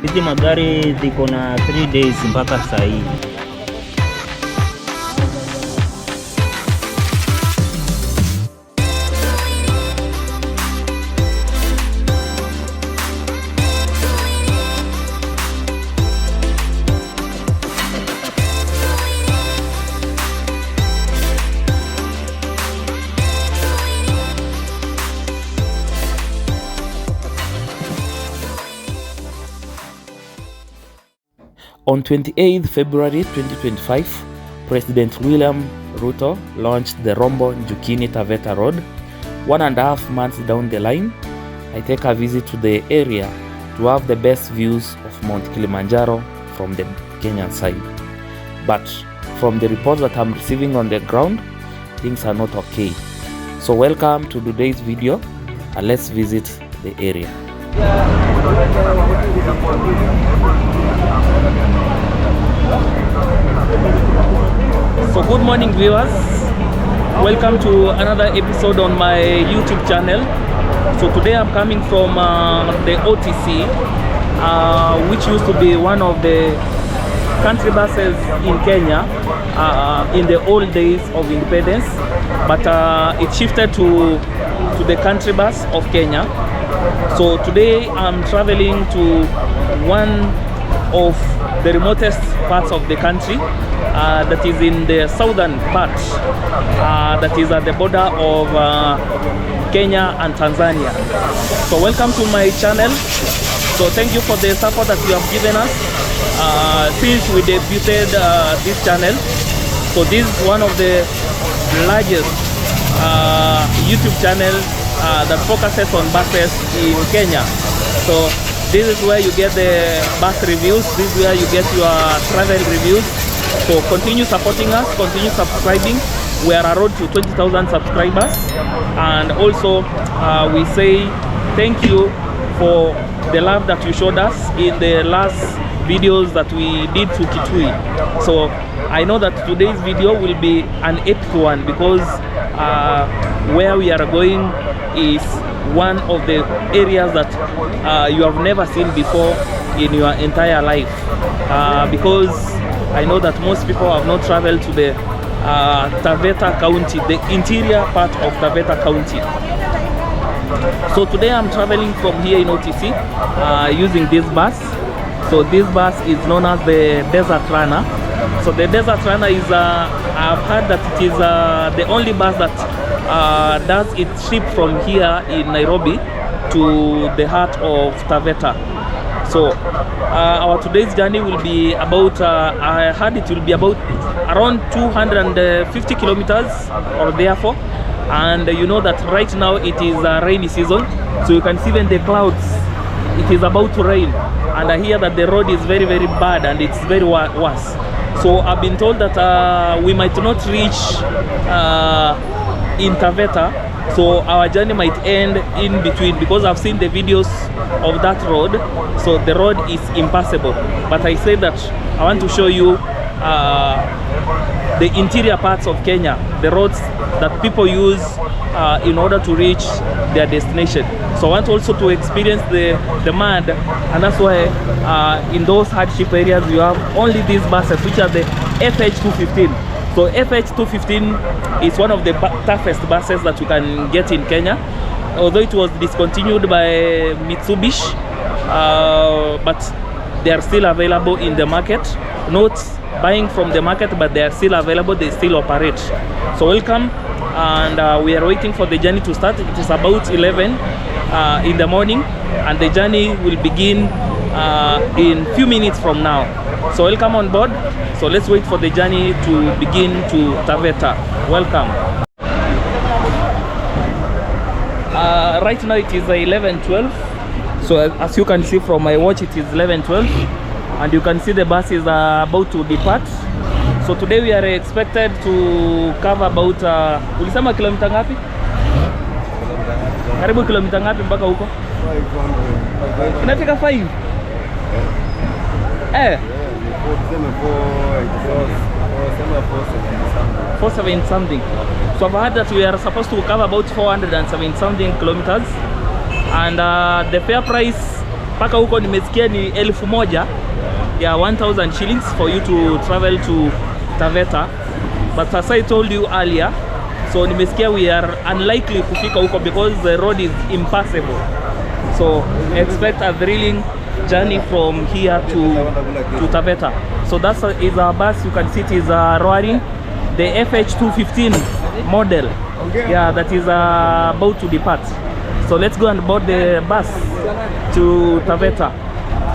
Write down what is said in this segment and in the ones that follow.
Hizi magari ziko na 3 days mpaka saa hii. On 28th February 2025, President William Ruto launched the Rombo Taveta Road. 1.5 months down the line, I take a visit to the area to have the best views of Mount Kilimanjaro from the Kenyan side. But from the reports that I'm receiving on the ground, things are not okay. So welcome to today's video and let's visit the area. So good morning viewers, welcome to another episode on my YouTube channel. So today I'm coming from the OTC, which used to be one of the country buses in Kenya in the old days of independence, but it shifted to the country bus of Kenya. So today I'm traveling to one of the remotest parts of the country, that is in the southern part, that is at the border of Kenya and Tanzania. So welcome to my channel. So thank you for the support that you have given us since we debuted this channel. So this is one of the largest YouTube channel that focuses on buses in Kenya. So this is where you get the bus reviews, this is where you get your travel reviews. So continue supporting us, continue subscribing. We are a road to 20,000 subscribers, and also we say thank you for the love that you showed us in the last videos that we did to Kitui. So I know that today's video will be an epic one because where we are going is one of the areas that you have never seen before in your entire life, because I know that most people have not traveled to the Taveta County, the interior part of Taveta County. So today I'm traveling from here in OTC using this bus. So this bus is known as the Desert Runner. So the Desert Runner is, I've heard that it is the only bus that does its trip from here in Nairobi to the heart of Taveta. So our today's journey will be about, I heard it will be about around 250 kilometers or therefore. And you know that right now it is rainy season, so you can see when the clouds, it is about to rain. And I hear that the road is very bad and it's very worse. So I've been told that we might not reach in Taveta, so our journey might end in between, because I've seen the videos of that road. So the road is impassable, but I say that I want to show you the interior parts of Kenya, the roads that people use in order to reach their destination. So I want also to experience the mud, and that's why in those hardship areas you have only these buses, which are the FH215. So FH215 is one of the toughest buses that you can get in Kenya, although it was discontinued by Mitsubishi, but they are still available in the market. Not buying from the market, but they are still available, they still operate. So welcome, and we are waiting for the journey to start. It is about 11 in the morning, and the journey will begin in few minutes from now. So welcome on board. So let's wait for the journey to begin to Taveta. Welcome. Right now it is 11:12. So as you can see from my watch, it is 11:12, and you can see the bus is about to depart. So today we are expected to cover about ulisema kilomita ngapi? Karibu kilomita ngapi mpaka huko? 500. Inafika 5? Eh. 470 something. So I've heard that we are supposed to cover about 470 something kilometers, and the fare price mpaka huko nimesikia ni 1,000 ya 1,000 shillings for you to travel to Taveta, but as I told you earlier, so nimesikia we are unlikely kufika huko because the road is impassable. So expect a thrilling journey from here to Taveta. So that is a bus, you can see it is Roaring, the FH215 model. Yeah, that is about to depart. So let's go and board the bus to Taveta.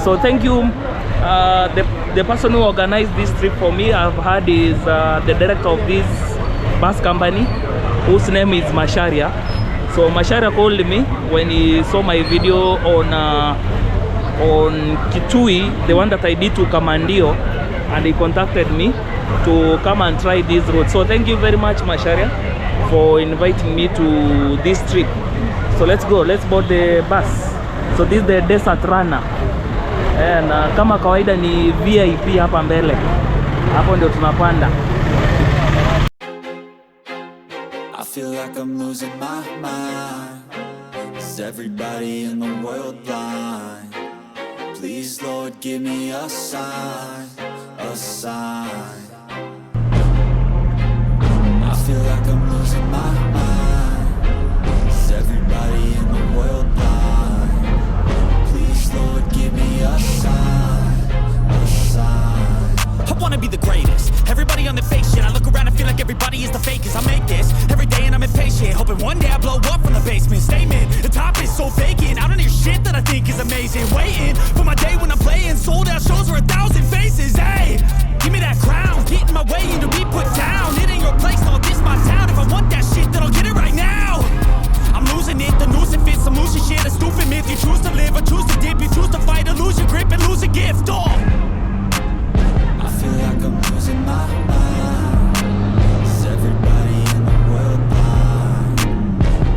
So thank you. The person who organized this trip for me, I've heard, is the director of this bus company, whose name is Masharia. So Masharia called me when he saw my video on Kitui, the one that I did to Kamandio, and he contacted me to come and try this road. So thank you very much, Masharia, for inviting me to this trip. So let's go, let's board the bus. So this is the desert runner, and kama kawaida ni VIP hapa mbele, hapo ndio tunapanda. I feel like I'm losing my mind. Is everybody in the world blind? Please, Lord, give me a sign, a sign. I feel like I'm losing my mind. Is everybody in the world blind? Please, Lord, give me a sign, a sign. I wanna be the greatest. Everybody on the fake shit. I look around and feel like everybody is the fakest. I make this every day and I'm impatient, hoping one day I blow up from the basement. Statement, the top is so vacant. I don't hear shit that I think is amazing. Waiting for my day when I'm playing sold out shows for 1,000 faces. Hey, give me that crown, get in my way and to be put down. It ain't your place, no, this my town. If I want that shit, then I'll get it right now. I'm losing it, the noose it fits. I'm losing shit, a stupid myth. You choose to live or choose to dip. You choose to fight or lose your grip and lose a gift. Oh, I feel like I'm losing my mind. Is everybody in the world blind?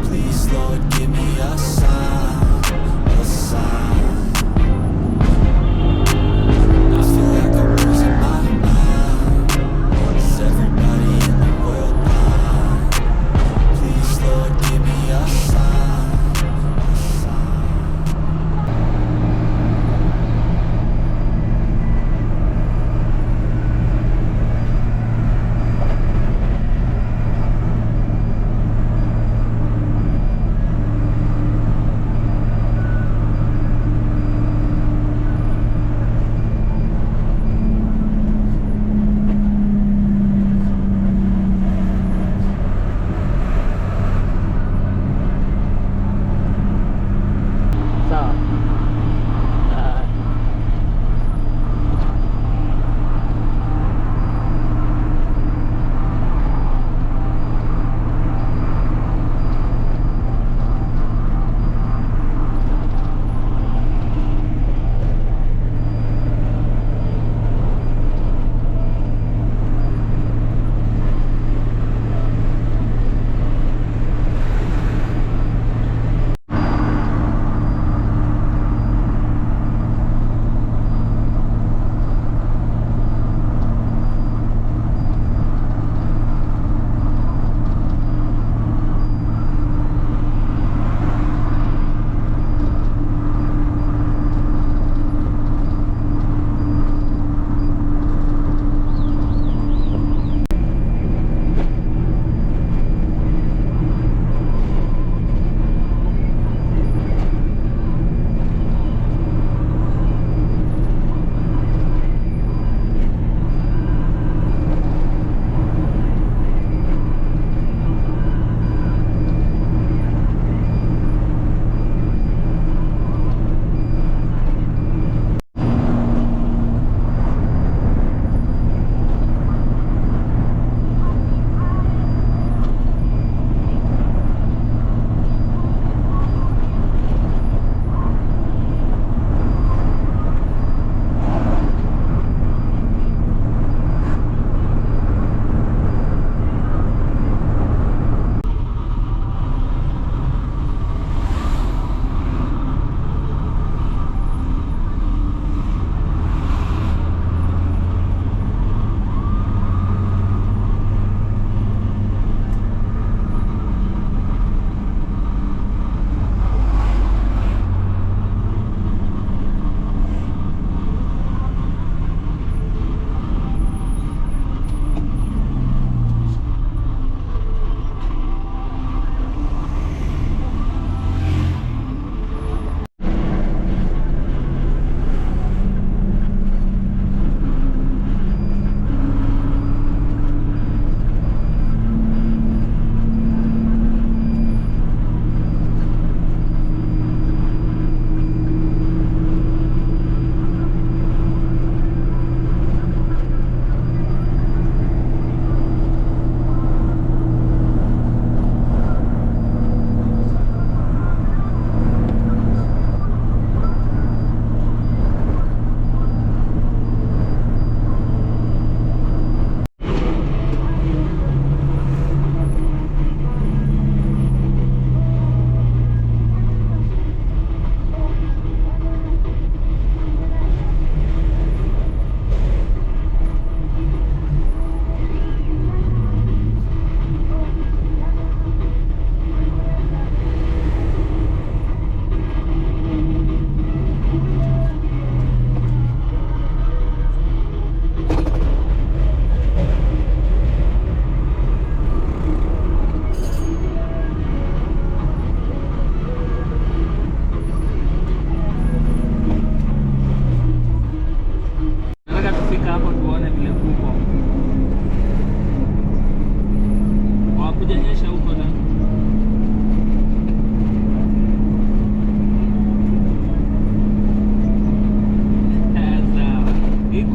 Please, Lord, give me a sign, a sign. I feel like I'm losing my mind. Is everybody in the world blind? Please, Lord, give me a sign, a sign.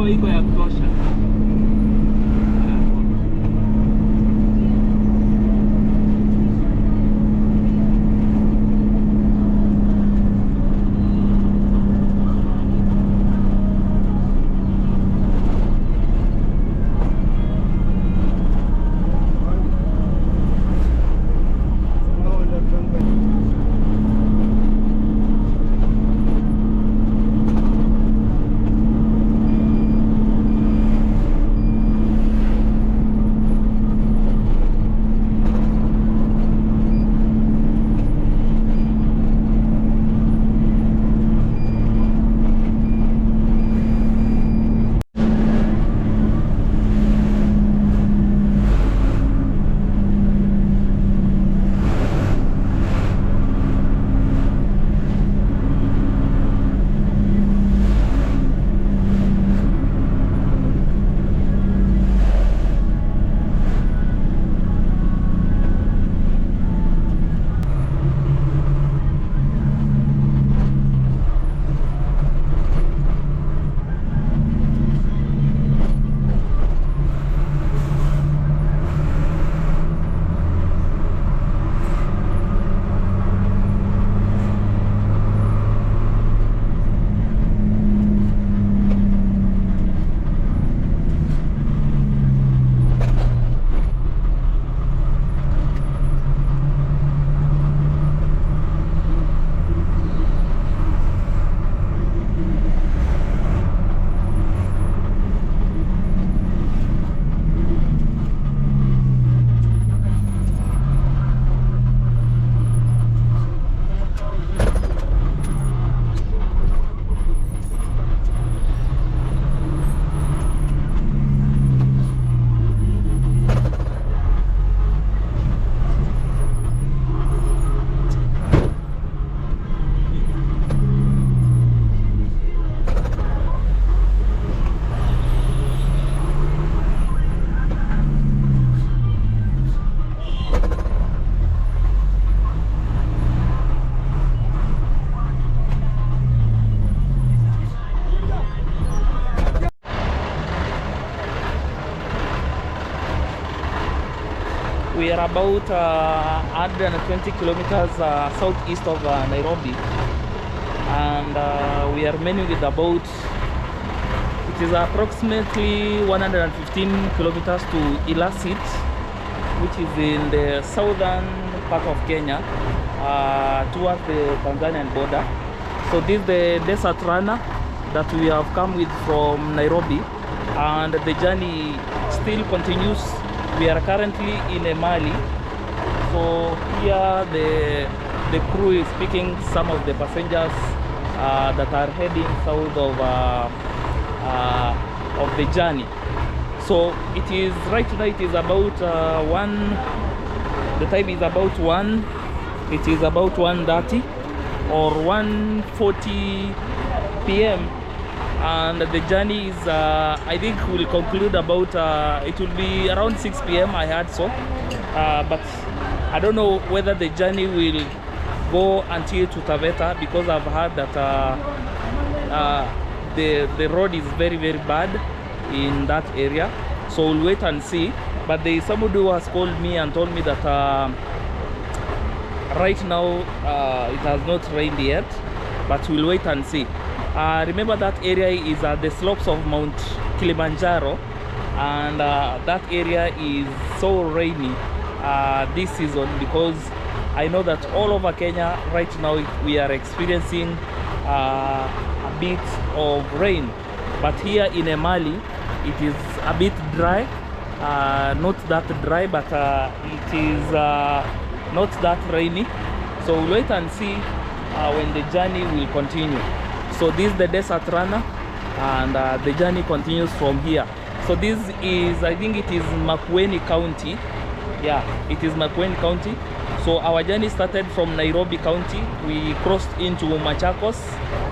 iko ya kutosha. We are about 120 kilometers southeast of Nairobi, and we are meaning with about, it is approximately 115 kilometers to Illasit, which is in the southern part of Kenya, towards the Tanzanian border. So this is the desert runner that we have come with from Nairobi, and the journey still continues. We are currently in Emali. So here the crew is picking some of the passengers that are heading south of the journey. So it is right now, it is about the time is about 1:30 or 1:40 p.m. and the journey is I think will conclude about it will be around 6 p.m. I heard so, but I don't know whether the journey will go until to Taveta, because I've heard that the road is very bad in that area. So we'll wait and see. But there is somebody who has called me and told me that right now it has not rained yet, but we'll wait and see. Remember that area is at the slopes of Mount Kilimanjaro, and that area is so rainy this season, because I know that all over Kenya right now we are experiencing a bit of rain, but here in Emali it is a bit dry, not that dry, but it is not that rainy. So we'll wait and see when the journey will continue. So this is the desert runner, and the journey continues from here. So this is, I think it is Makueni County. Yeah, it is Makueni County. So our journey started from Nairobi County. We crossed into Machakos,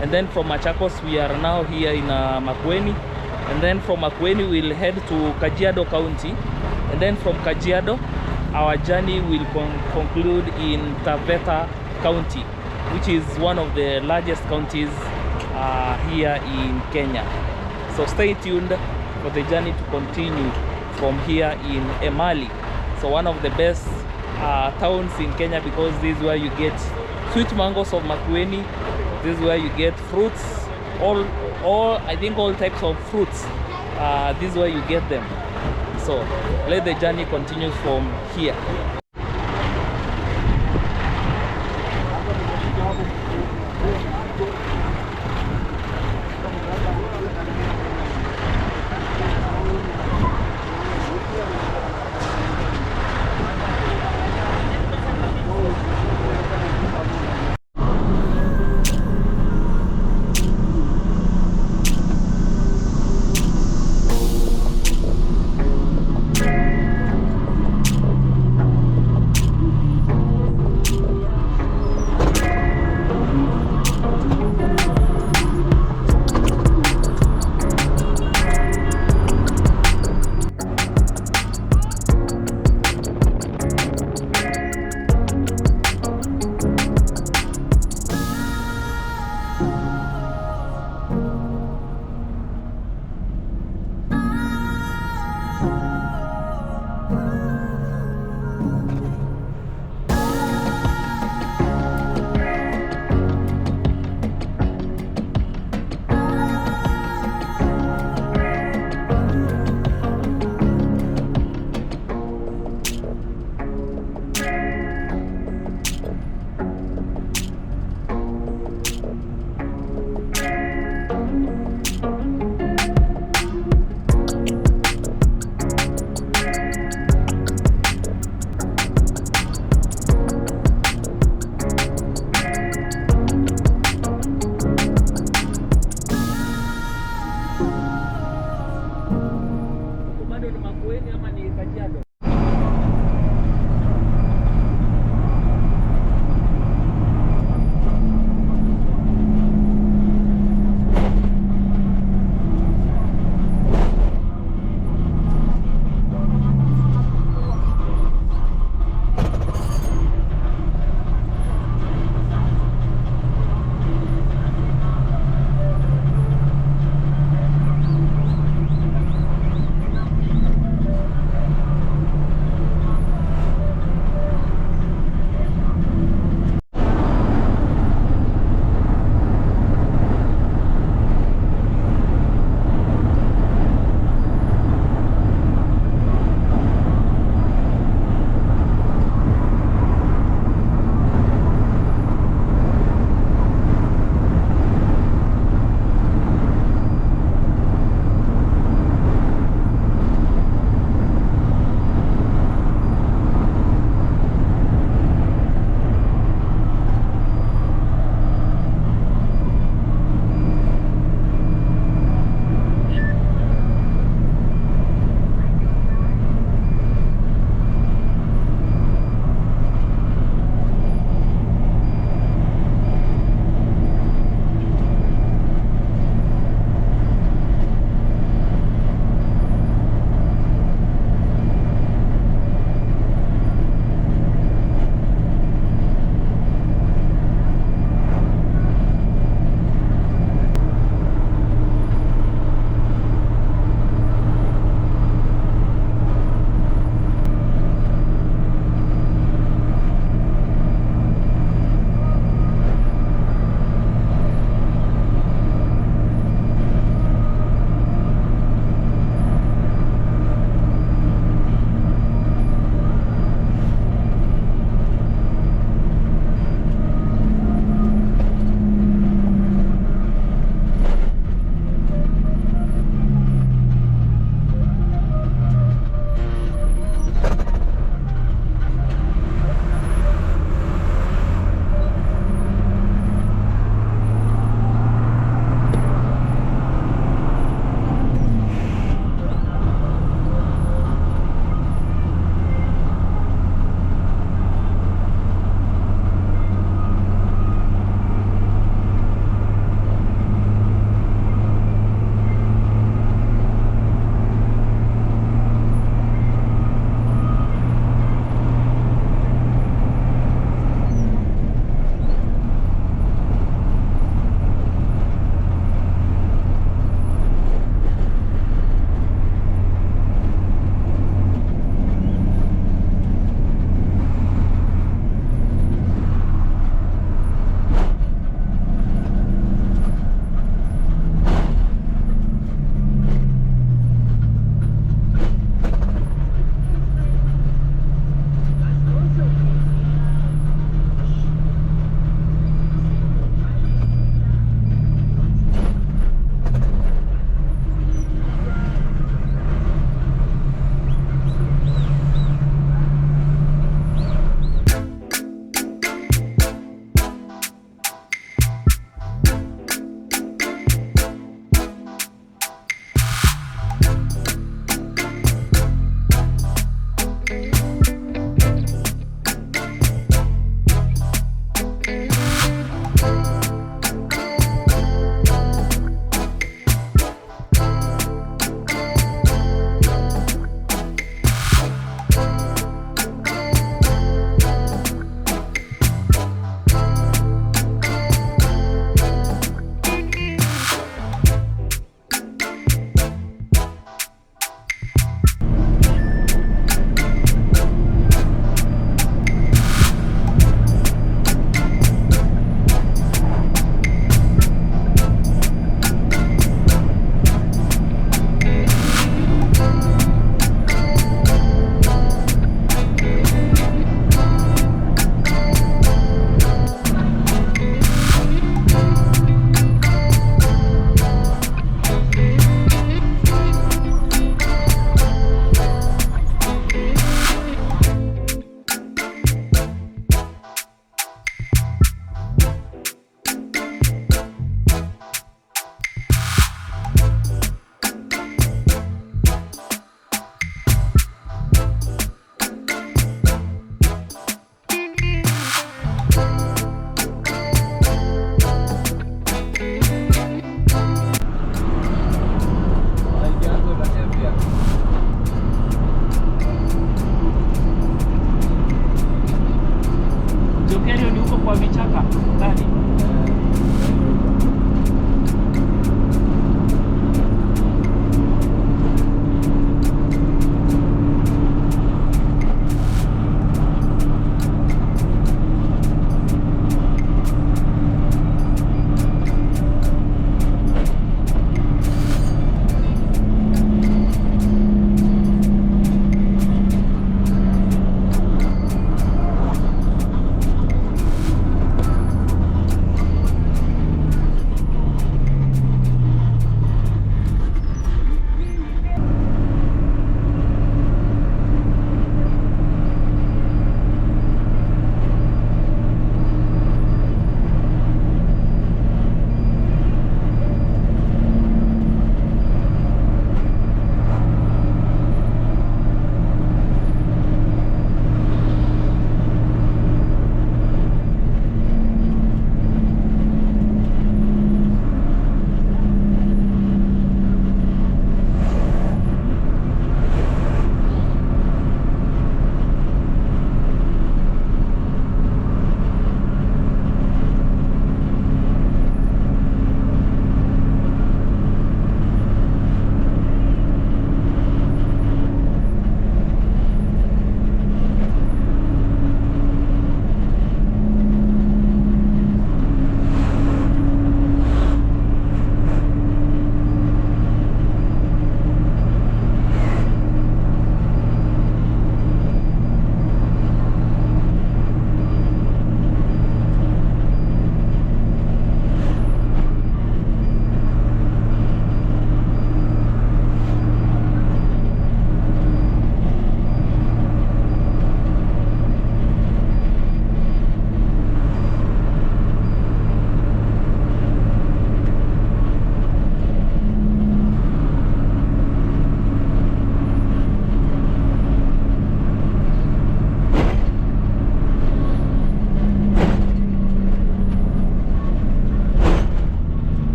and then from Machakos we are now here in Makueni, and then from Makueni we'll head to Kajiado County, and then from Kajiado our journey will conclude in Taveta County, which is one of the largest counties here in Kenya. So stay tuned for the journey to continue from here in Emali. So one of the best towns in Kenya, because this is where you get sweet mangoes of Makueni. This is where you get fruits, I think all types of fruits. This is where you get them. So let the journey continue from here.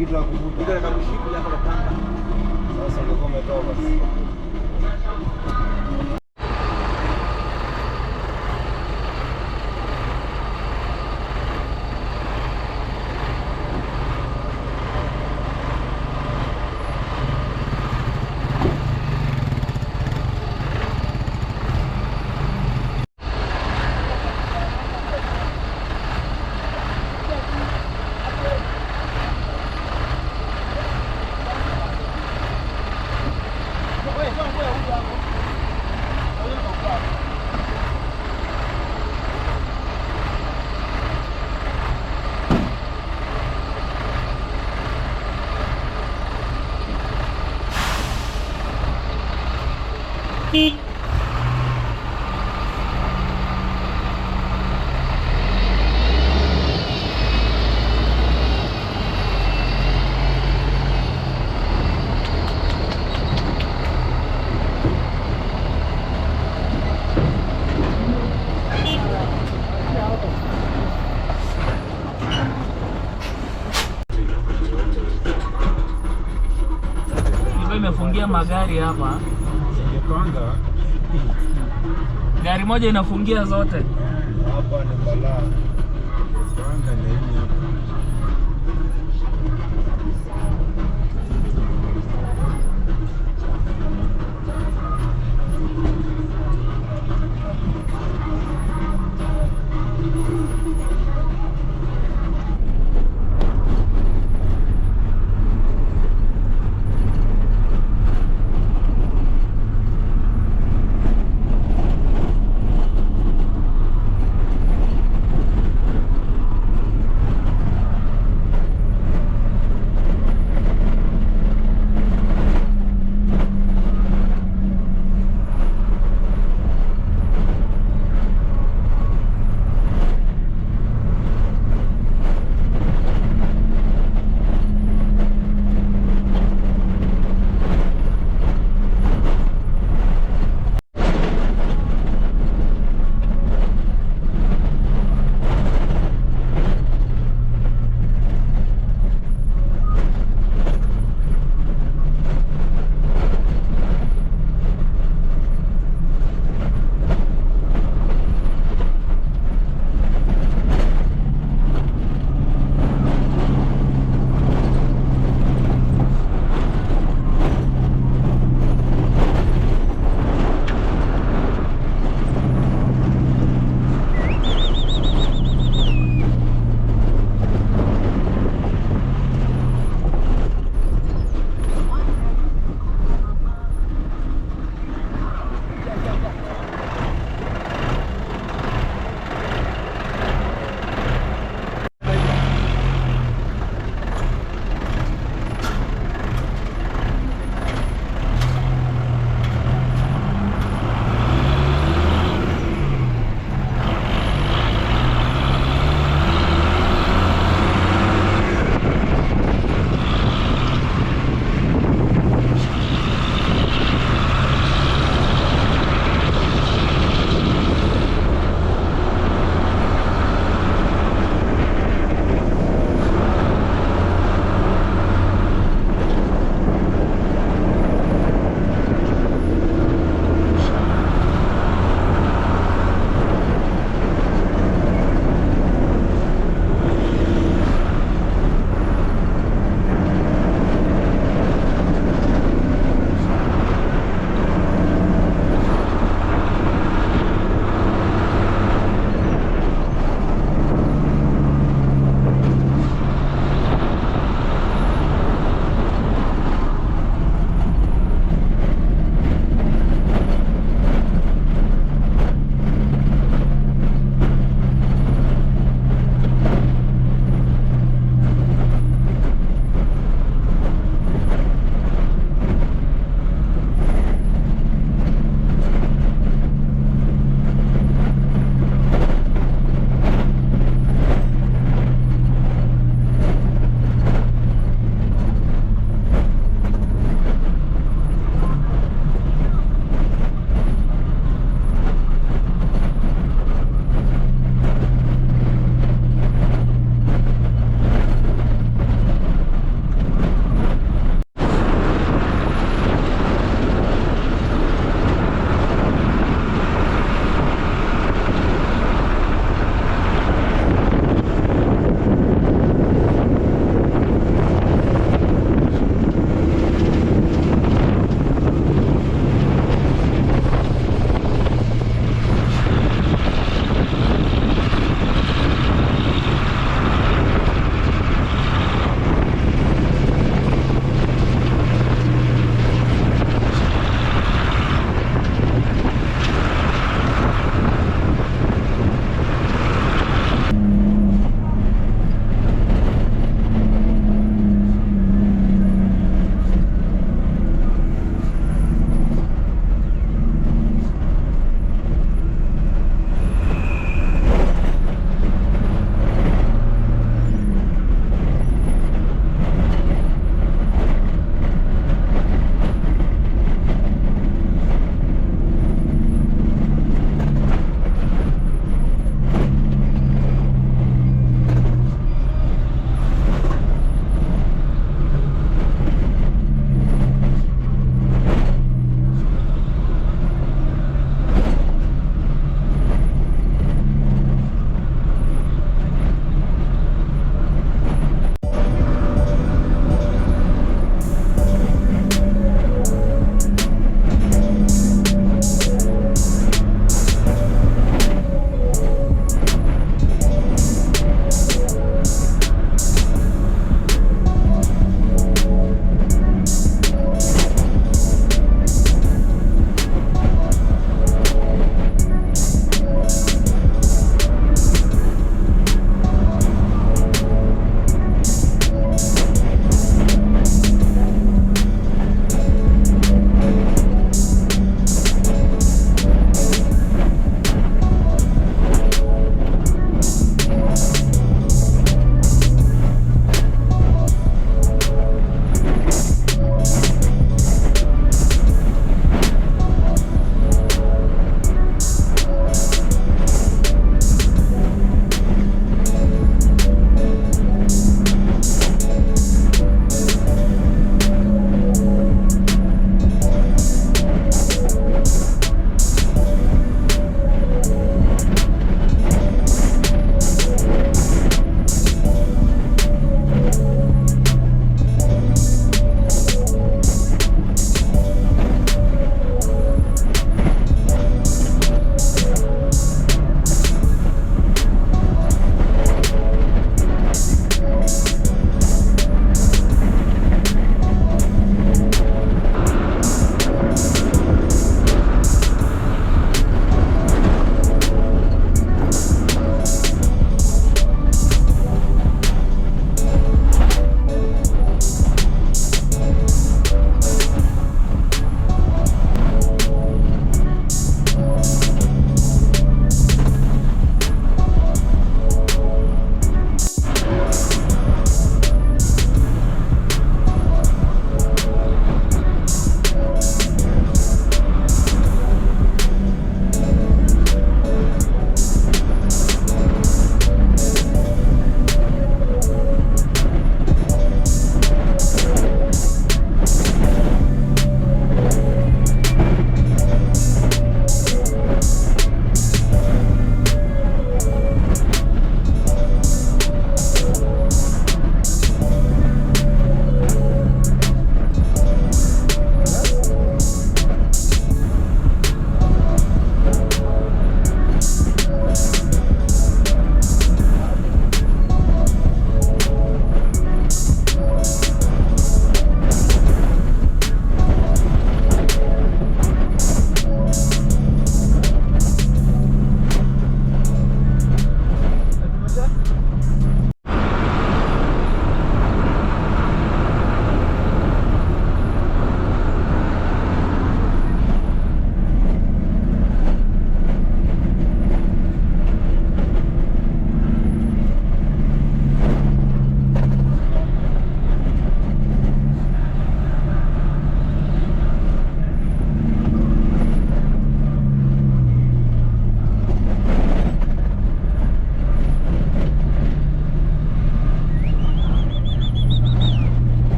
kitu la kuvuta. Ndio nakushika yako la kamba. Sasa ndio umetoa basi. Imefungia magari hapa. Gari moja inafungia zote. Hapa ni balaa. Panga laini hapa.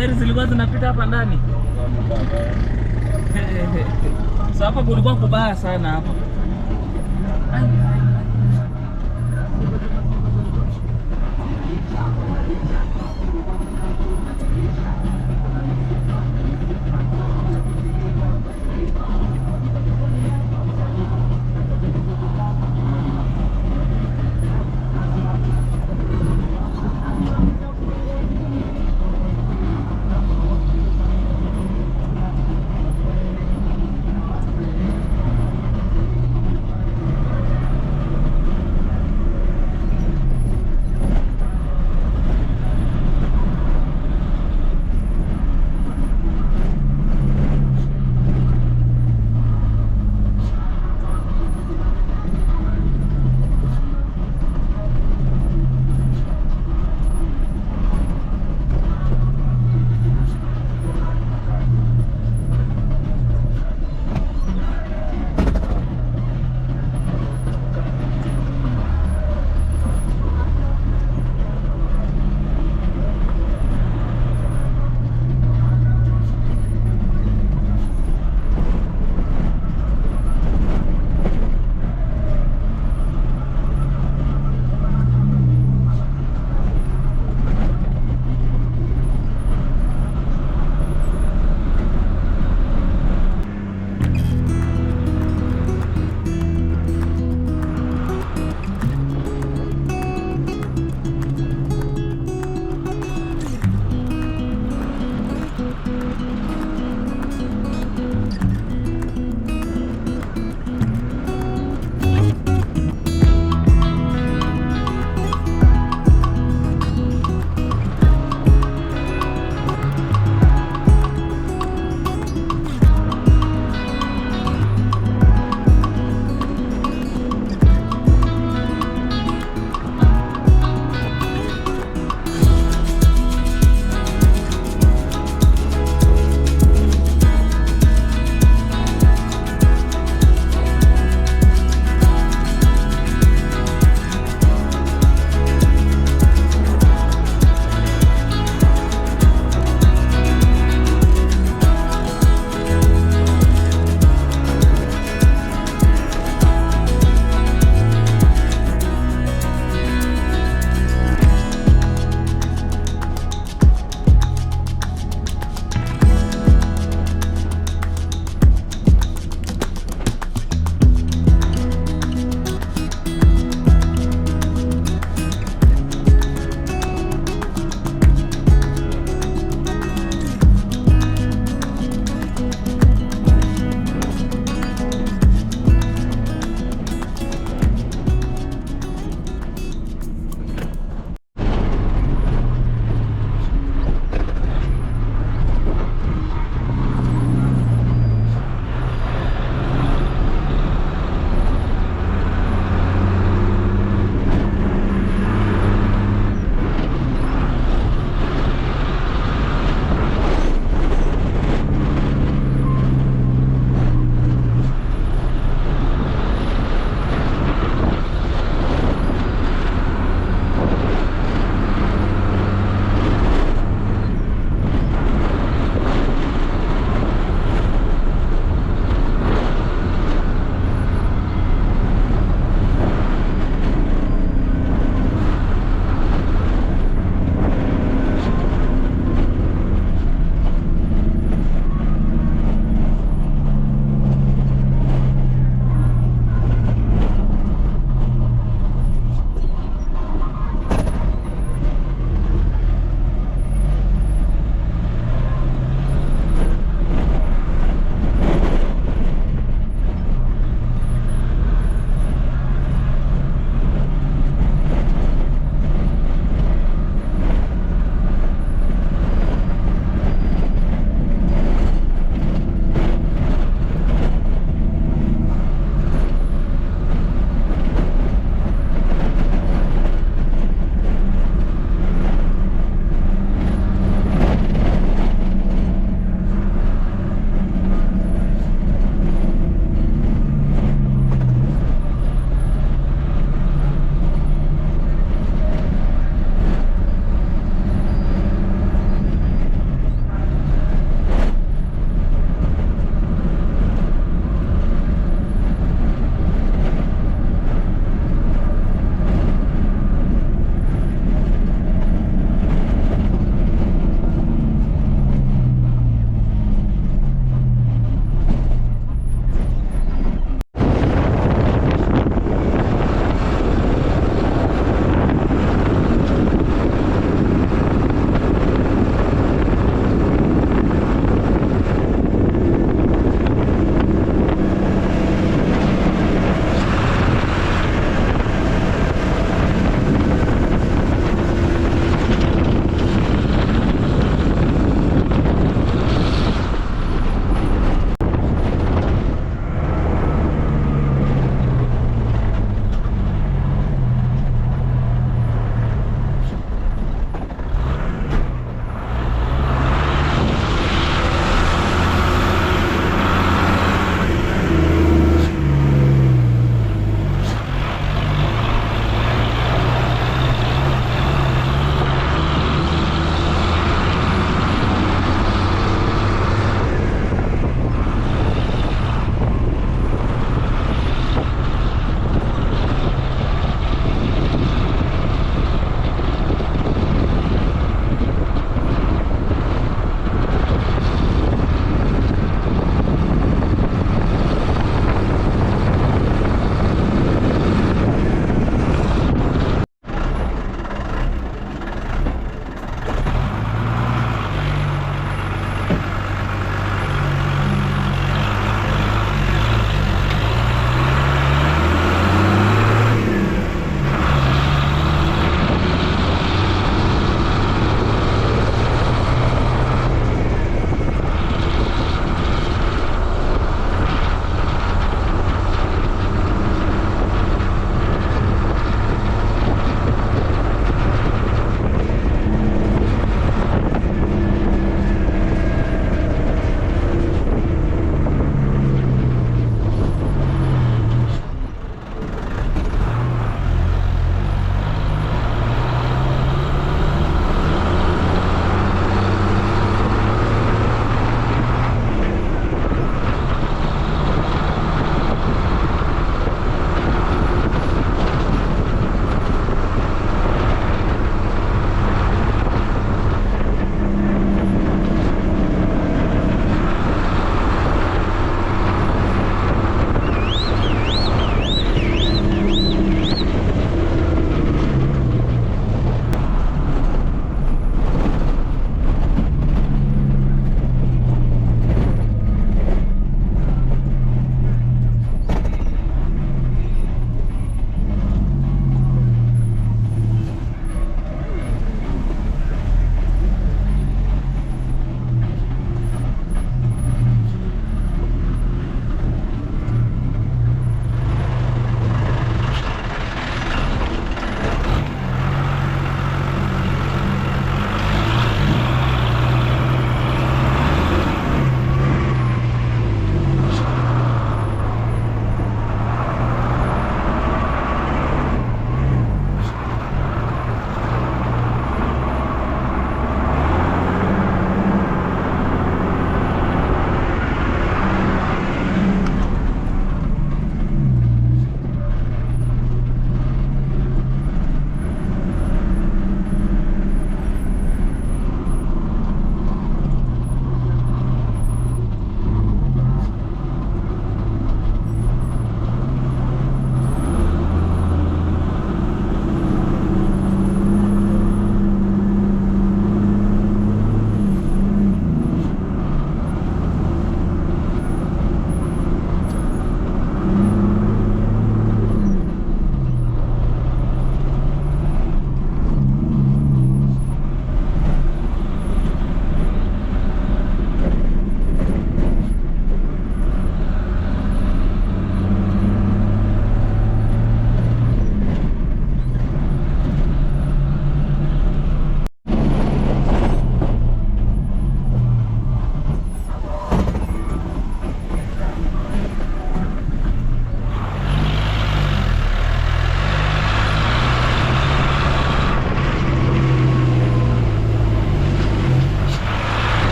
Gari zilikuwa zinapita hapa ndani. So hapa kulikuwa kubaya sana hapa.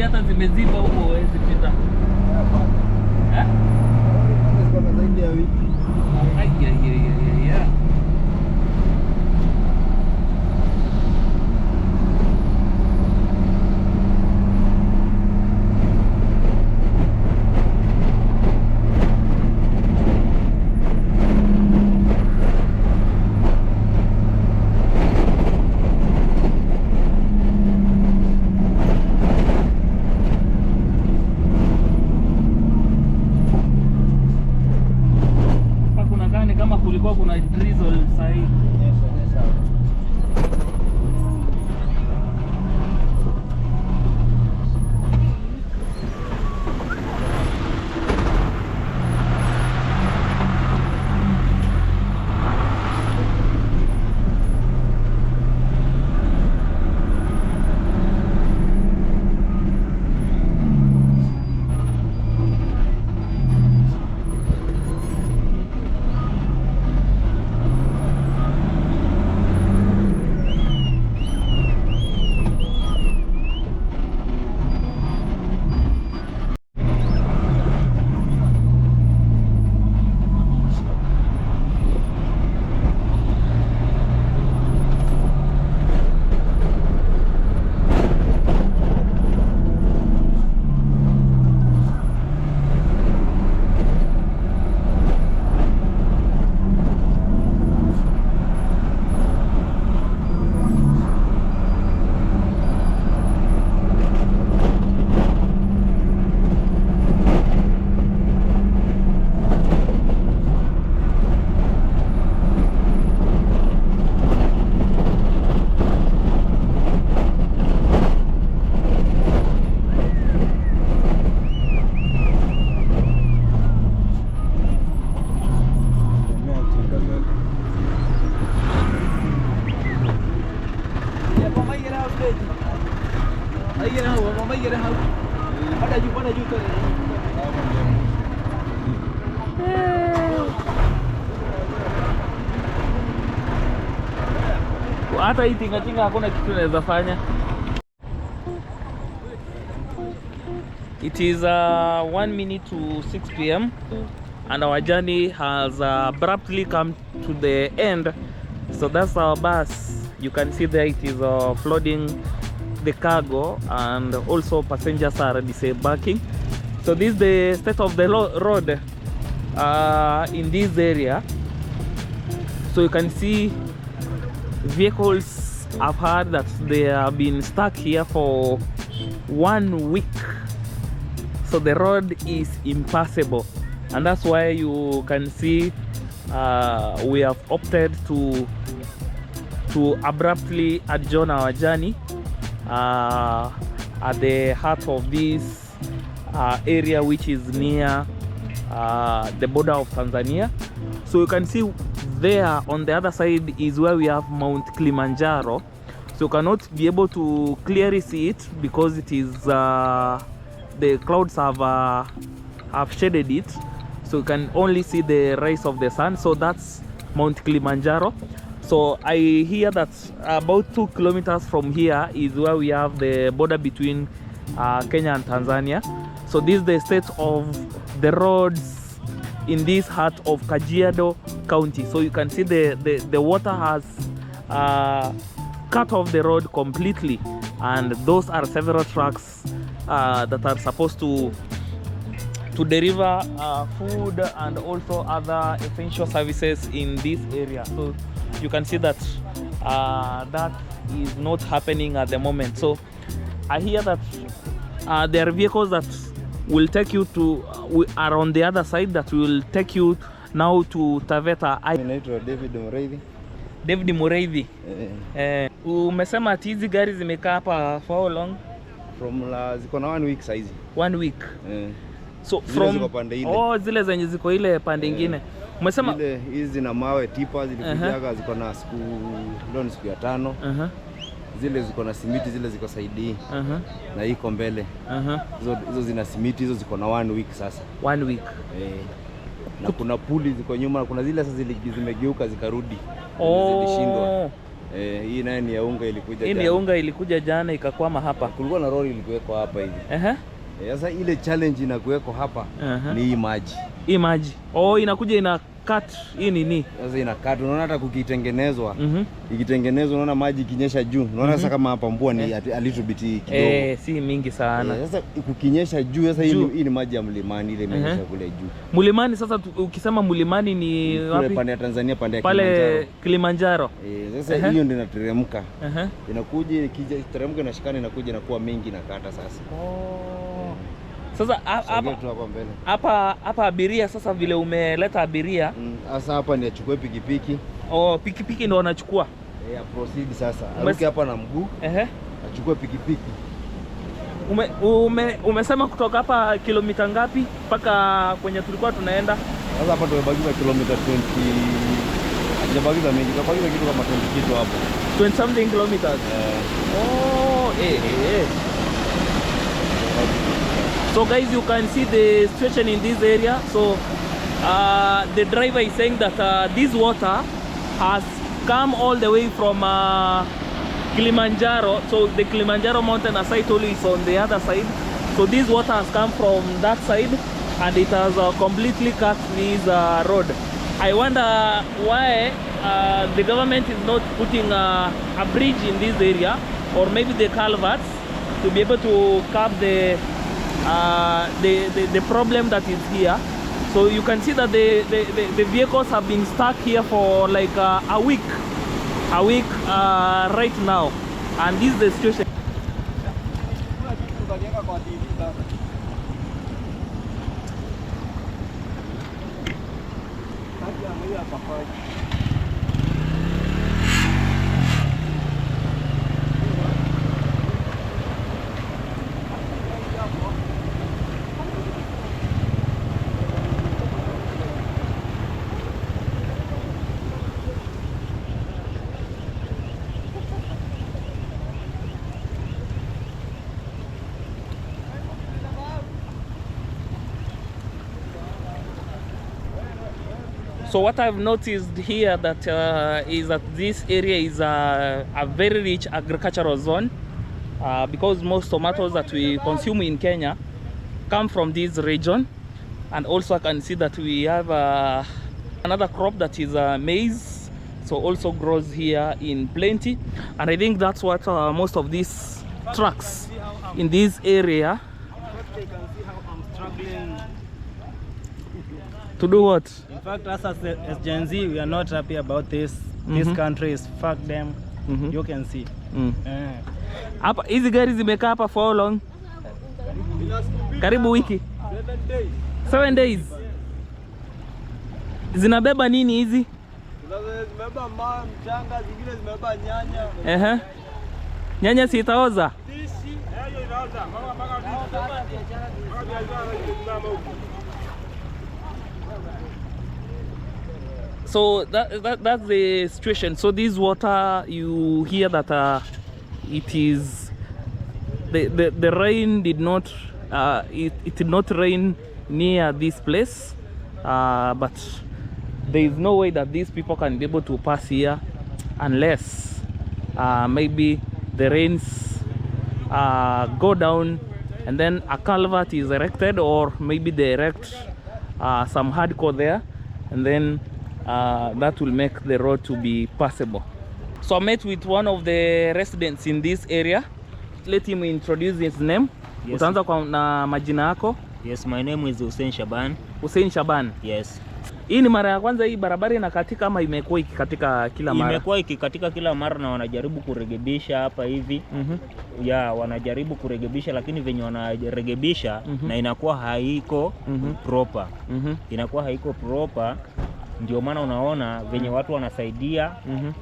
hata zimeziba huko huwezi pita. Eh? Kwa zaidi ya wiki. Yeah. Kuna drizzle sahi. Hata hii tinga hakuna kitu naweza fanya. It is 1 minute to 6 p.m. and our journey has abruptly come to the end. So that's our bus. You can see there it is flooding the cargo, and also passengers are disembarking. So this is the state of the road in this area. So you can see vehicles. I've heard that they have been stuck here for 1 week. So the road is impassable, and that's why you can see we have opted to abruptly adjourn our journey at the heart of this area, which is near the border of Tanzania. So you can see there on the other side is where we have Mount Kilimanjaro. So you cannot be able to clearly see it because it is the clouds have shaded it, so you can only see the rays of the sun. So that's Mount Kilimanjaro. So I hear that about 2 kilometers from here is where we have the border between Kenya and Tanzania. So this is the state of the roads in this heart of Kajiado County. So you can see the water has cut off the road completely, and those are several trucks that are supposed to deliver food and also other essential services in this area. So you can see that that is not happening at the moment. So I hear that there are vehicles that will take you to are on the other side that will take you now to Taveta. Naitwa David Mureithi. Umesema ati hizi gari zimekaa hapa for how long? Ziko na 1 week saizi. 1 week. So zile ziko pande ile. Oh, zile zenye ziko ile pande nyingine. Umesema zile hizi na mawe tipa zilikujaga ziko na siku ya 5. Zile ziko na simiti, zile ziko saidi. Na iko mbele. Hizo zina simiti, hizo ziko na 1 week sasa. 1 week. Na kuna puli ziko nyuma, kuna zile sasa zimegeuka zikarudi. Zilishindwa. Hii naye ni ya unga ilikuja jana. Hii ni ya unga ilikuja jana ikakwama hapa. Kulikuwa na lori ilikuweko hapa hivi. Sasa ile challenge inakuweko hapa ni hii maji. Hii maji. Oh, inakuja ina cut hii nini? Sasa ina cut. Unaona hata kukitengenezwa. Ikitengenezwa unaona maji ikinyesha juu. Unaona sasa kama hapa mvua ni a little bit kidogo. Si mingi sana. Sasa kukinyesha juu sasa hii ni maji ya mlimani ile imenyesha kule juu. Mlimani sasa ukisema mlimani ni wapi? Pande ya Tanzania, pande ya pale Kilimanjaro. Sasa hiyo ndio inateremka. Inakuja ikija teremka inashikana inakuja inakuwa mingi na kata sasa. Sasa hapa abiria sasa vile umeleta abiria. Sasa hapa ni achukue pikipiki. Pikipiki ndio wanachukua. Proceed sasa. Aruke hapa na mguu. Achukue pikipiki. Umesema kutoka hapa kilomita ngapi mpaka kwenye tulikuwa tunaenda? Sasa hapa tumebakiza kilomita 20. Hajabakiza mengi, tumebakiza kitu kama 20 kitu hapo. 20 something kilometers. So guys, you can see the situation in this area. So the driver is saying that this water has come all the way from Kilimanjaro. So the Kilimanjaro mountain, as I told you, is on the other side. So this water has come from that side and it has completely cut this road. I wonder why the government is not putting a bridge in this area, or maybe the culverts, to be able to curb the problem that is here. So you can see that the vehicles have been stuck here for like a week right now, and this is the situation. So what I've noticed here that is that this area is a very rich agricultural zone because most tomatoes that we consume in Kenya come from this region. And also I can see that we have another crop that is maize, so also grows here in plenty. And I think that's what most of these trucks in this area. They can see how I'm struggling. To do what? In fact, as Gen Z, we are not happy about this. This country is fuck them. You can see. Hapa hizi gari zimekaa hapa for how long? Karibu wiki. 7 days. Zinabeba nini hizi? Zimebeba mchanga, zingine zimebeba nyanya. Nyanya si itaoza? So that's the situation. So this water, you hear that it is the rain did not it did not rain near this place, but there is no way that these people can be able to pass here unless maybe the rains go down and then a culvert is erected, or maybe they erect some hardcore there, and then that will make the road to be passable. So I met with one of the residents in this area. Let him introduce his name. Yes. Utaanza kwa na majina yako? Yes, my name is Hussein Shaban. Hussein Shaban. Yes. Hii ni mara ya kwanza hii barabara inakatika ama imekuwa ikikatika kila mara? Imekuwa ikikatika kila mara na wanajaribu kurekebisha hapa hivi. Wanajaribu kurekebisha, lakini venye wanarekebisha na inakuwa haiko proper. Inakuwa haiko proper. Ndio maana unaona venye watu wanasaidia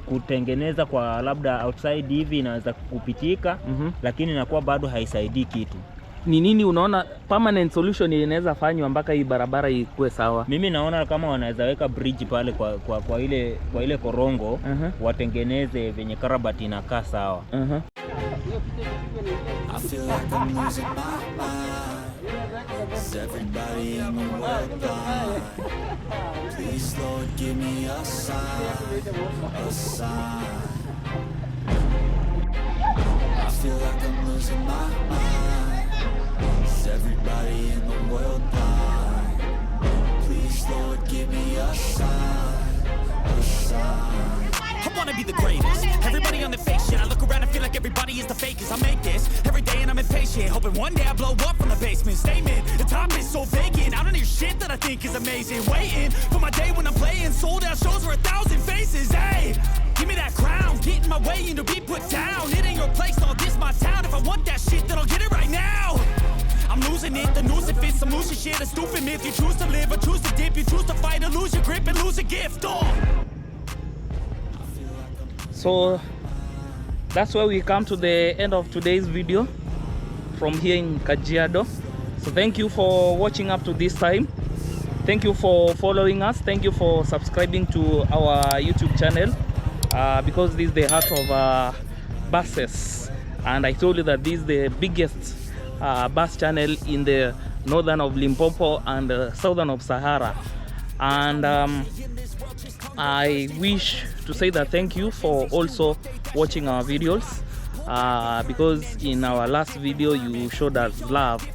kutengeneza kwa labda outside hivi inaweza kupitika, lakini inakuwa bado haisaidii kitu. Ni nini unaona permanent solution inaweza fanywa mpaka hii barabara ikuwe sawa? Mimi naona kama wanaweza weka bridge pale kwa ile korongo, watengeneze venye karabati inakaa sawa. I feel like I'm losing my mind. Is everybody in the world blind? Please, Lord, give me a sign, a sign. feel like I'm losing my mind. Is everybody in the world blind? Please, Lord, give me a sign, a sign. I wanna be the greatest. Everybody on the fake shit. I look around and feel like everybody is the fakest. I make this every day and I'm impatient, hoping one day I blow up from the basement. Statement, the top is so vacant. I don't hear shit that I think is amazing. Waiting for my day when I'm playing sold out shows for 1,000 faces. Hey, give me that crown, get in my way and to be put down. It ain't your place, no, this my town. If I want that shit, then I'll get it right now. I'm losing it, the noose it fits. I'm losing shit, a stupid myth. You choose to live or choose to dip. You choose to fight or lose your grip and lose a gift. So that's where we come to the end of today's video from here in Kajiado. So thank you for watching up to this time. Thank you for following us. Thank you for subscribing to our YouTube channel, because this is the heart of buses, and I told you that this is the biggest bus channel in the northern of Limpopo and southern of Sahara. And I wish to say that thank you for also watching our videos, because in our last video you showed us love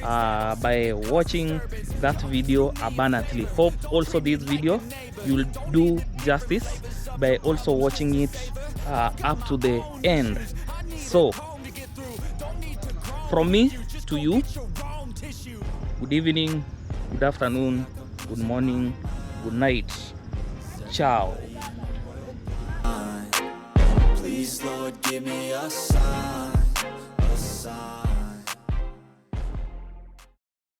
by watching that video abundantly. Hope also this video you'll do justice by also watching it up to the end. So from me to you, good evening, good afternoon, good morning, good night. Ciao. Please, Lord, give me a sign, a sign.